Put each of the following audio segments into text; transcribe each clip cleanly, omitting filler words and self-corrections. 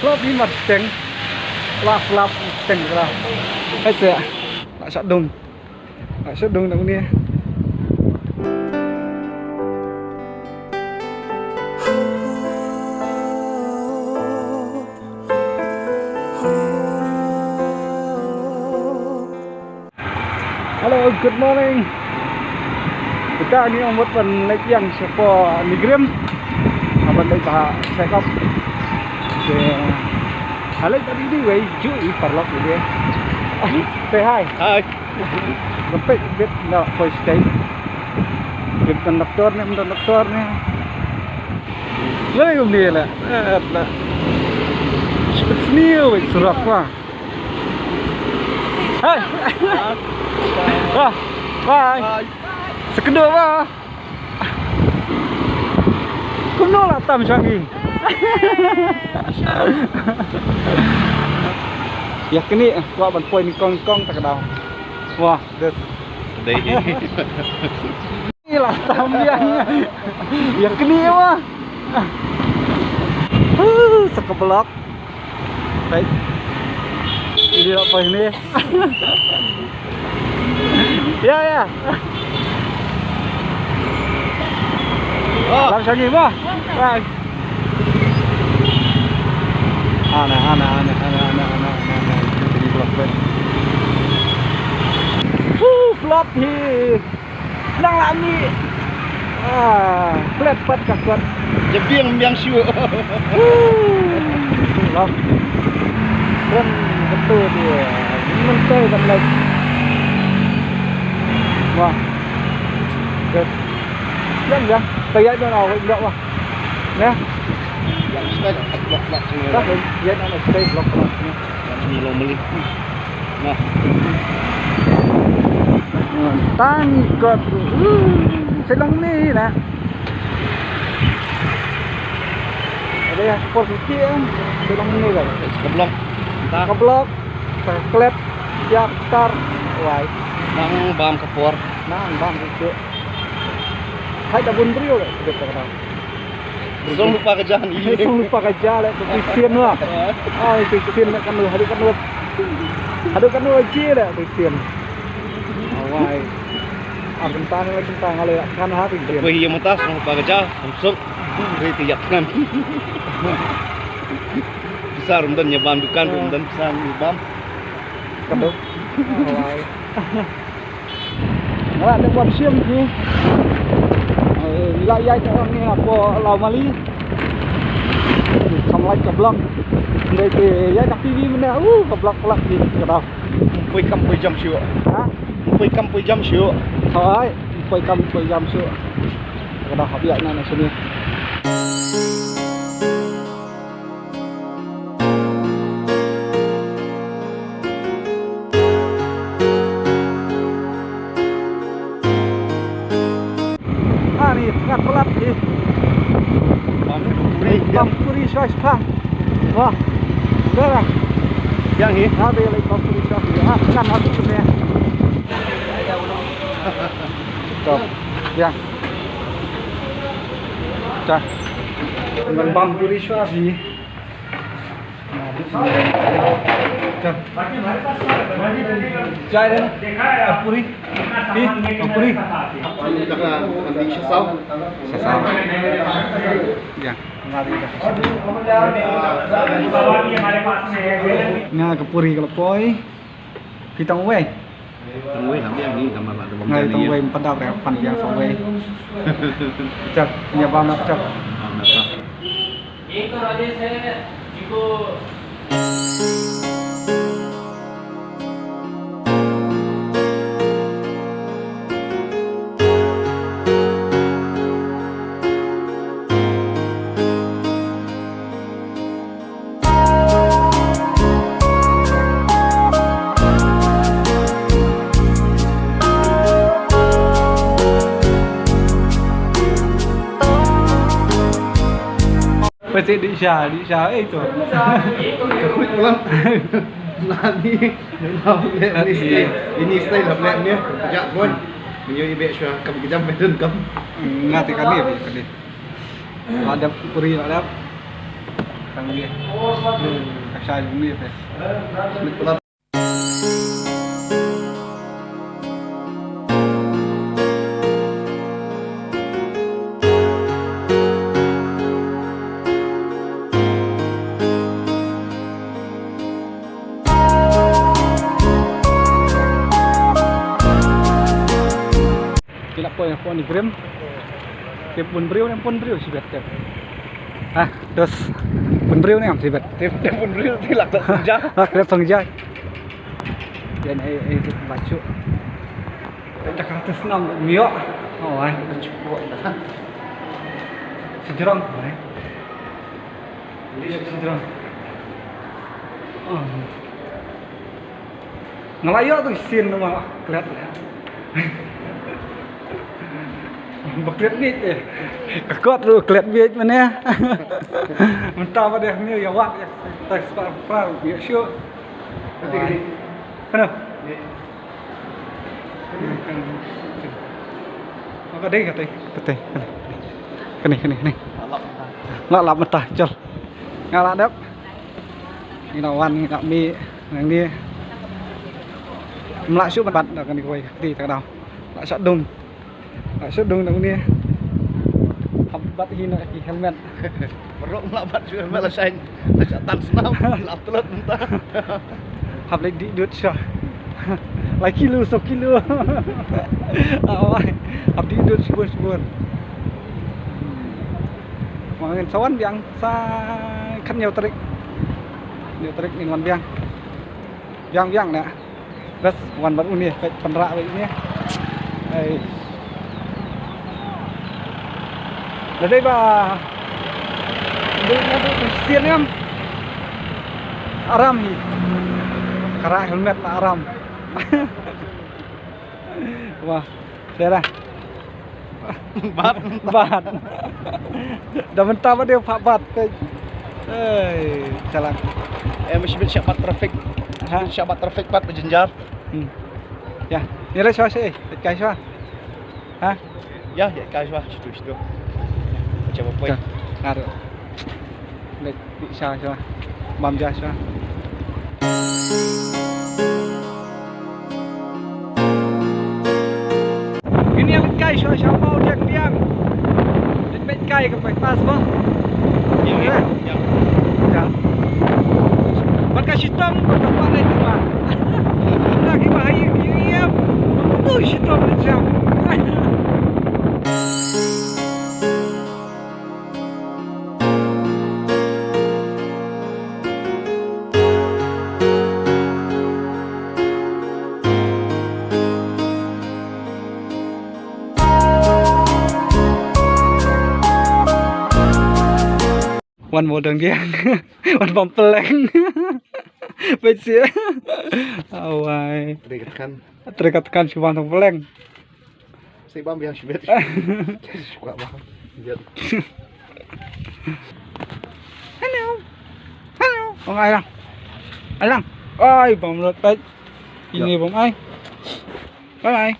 flop đi mặt trắng flop trắng ra hết rồi lại sọt đùng đồng nia Hello, good morning. Kita ni buat ban lagi yang siapa Migrim. Abang dah tak check up. Halo tadi ni wei jui parlok dia. Say hi. Hi. Sampai bit nak voice stay. Bit konduktor ni. Lagi ni lah. Seperti ni wei surat mah. Hai. Bye. Sekedar lah. Kuno lah tam syaki. Ya kini gua ban poin kong tak kedau. Wah, des. Đây. Ini lah tam dia. Ya kini mah. Sekebelak. Baik. Ini apa ini? Ya. Oh, làm sao gì mà? Rồi. Ana. Jadi vlog ben. Vlog thì đang làm gì? Flat pat các bạn.จะเบี้ยงชิว Vlog. Kan betul dia. Mentoi kan lagi. Wah. Good. Jangan. Kayak tu nak buat wah. Nah. Yang style blok sini. Tak boleh. Dia nak stay blok ni. Ni lo beli. Nah. Tangkap. Selang ni lah. Ada yang posisi kan. Selang ni kan. Keblok. Keblok. Klep. Siap start. Wah. Nang bam kapur. Nang bam itu. Hai dah bun brio lah sudah sekarang. Jangan lupa kerjaan ini. Jangan lupa kerja lah tu Christian lah. Itu Christian nak kan hadukan wajib lah Christian. Awai. Kentang lagi kan hati Christian. Tapi yang mutas jangan lupa kerja. Masuk. Beri tiap kan. Besar dan nyebam dukan dan besar nyebam. Kedok. Awai. Nak ada buat siam ni. Wilayah orang ni apa Laumali sampai ke blok dari tu ya nak TV mana ke blok ni kata Pui jam siu. ha Pui jam siu. thôi pui jam siu kata habis nak sini ni sangat pelat ni. Bam puri size pang. Wah. Dah. Yang ni. Ada lagi bam puri size. Kan masuk sini. Stop. Ya. Dah. Dengan bam puri size ni. Nah, di sini. Dah. Jai dan puri. Puri. Jangan mandi sesau. Ya. Nga ke puri kalau poi. Kita ngwe. Tunggu làm yang ni sama lah bom Ngay tong ngwe padap re pan yang so ngwe. Cak nya bam nak cak. एक तो राजेश है जिनको Pasti di Syah itu. Kekut pulang. Nanti ini style lah ni. Kejap pun. Menyuai ibek syah kam kejam beden kam. Ngati kan ni. Ada puri nak Tang dia. Kasar ni teh. Kila po ni Grim. Tip pun beriu si bet. Ah, terus pun beriu ni am si bet. Tip pun real tilak tak senja. Ah, kelihatan senja. Dan bacu. Dah kata senang miok. Oh, ai. Sejerang. Ini sejerang. Oh. Ngelayak tu sin nama kelihatan. Baklet ni kekot tu klet biat mana mentah pada ni ya wak tak sepah biar syuk kenapa apa deh kata kene lap mentah jol ngalak dap ni lawan ngak mi yang ni melak syuk bat dak kan dikoi di tak dah lak sat dong Asyik dong ni. Hambat hina helmet. Perok melabat juga helmet lah sain. Tan senam lap telat mentah. Hab lek di dut syah. Lai kilo so kilo. Awai. Hab di dut sebur. Mangin sawan biang sa kan nhiều tarik. Nhiều tarik ni wan biang. Biang nè. Terus wan bat uni pe penrak we ni. Ai Dari ba sian em aram ni kara helmet aram wah saya bat dah mentah dia pak bat jalan mesti syabat trafik syabat trafik bat berjenjar ya ni lah saya kai sah ya kai sah situ macam apa ya? Naruh. Lek bisa sah. Bam jasa. Ini yang kai sah mau dia biang. Lek kai ke pas bang. Ya. Ya. Maka sistem berdepan itu mah. Lagi bahaya dia. Betul sistem macam. Wan modern dia, wan pampeleng, betul. Awai. Terikatkan si wan pampeleng. Saya bam yang sibet. Suka banget. Lihat. Hello. Oh Alang. Ai bom lut baik. Ini bom ai. Bye.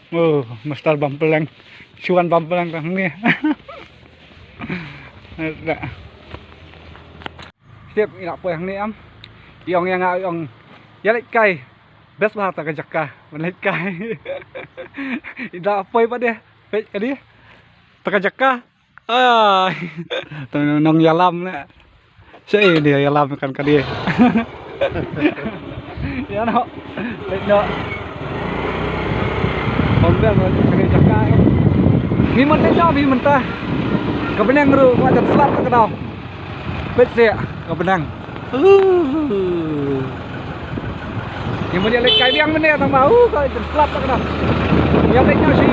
Oh, mastal bampeleng. Cuan bampeleng tang ni. Ada. Siap nak apa yang ni am? Yang ya lek kai. Best lah tak jakka. Lek kai. Ida apa pa dia? Pek dia. Tak jakka. Ai. Nong yalam na. Saya dia yalam kan ka dia. Ya no. Lek no. Pembel kena cakap ni mentah kebenang ru macam selat ke dah bet sia kebenang ni mau dia lek kai biang mana tak mau kau selat ke dah yang leknya si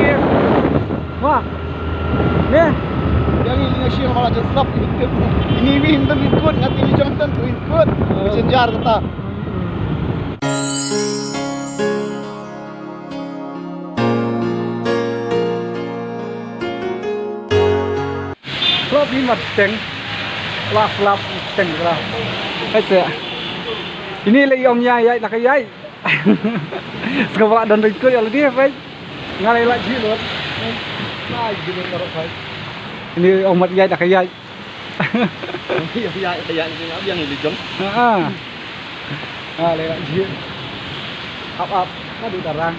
wah ni yang ini sih malah jadi selat ini minta ikut ngati ni Jonathan tu ikut senjar kata Lop ni mateng, lap teng lah. Macam ini lagi om yai nak yai. Sekarang dan ikut yang dia baik ngalai lagi lot. gini taruh saya. Ini omat yai dah kaya. Iya yang ini jom. Lewat dia. Up. Aduh darang.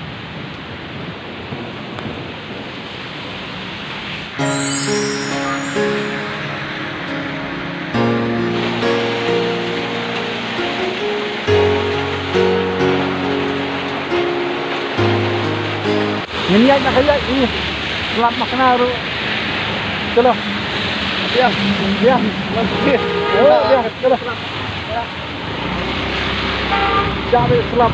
Ini aja kayak ini selap makan aru. Chalo. Diam. Lagi. Oh, diam. Chalo. Jangan selap.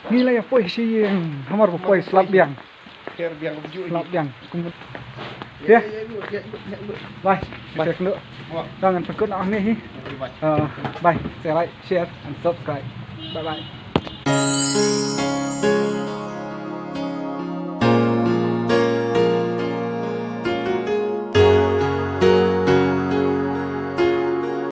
Nilai apa sih yang hamar apa selap biang selap biang ya bye cek dulu jangan takut nak ni bye saya like share and subscribe bye bye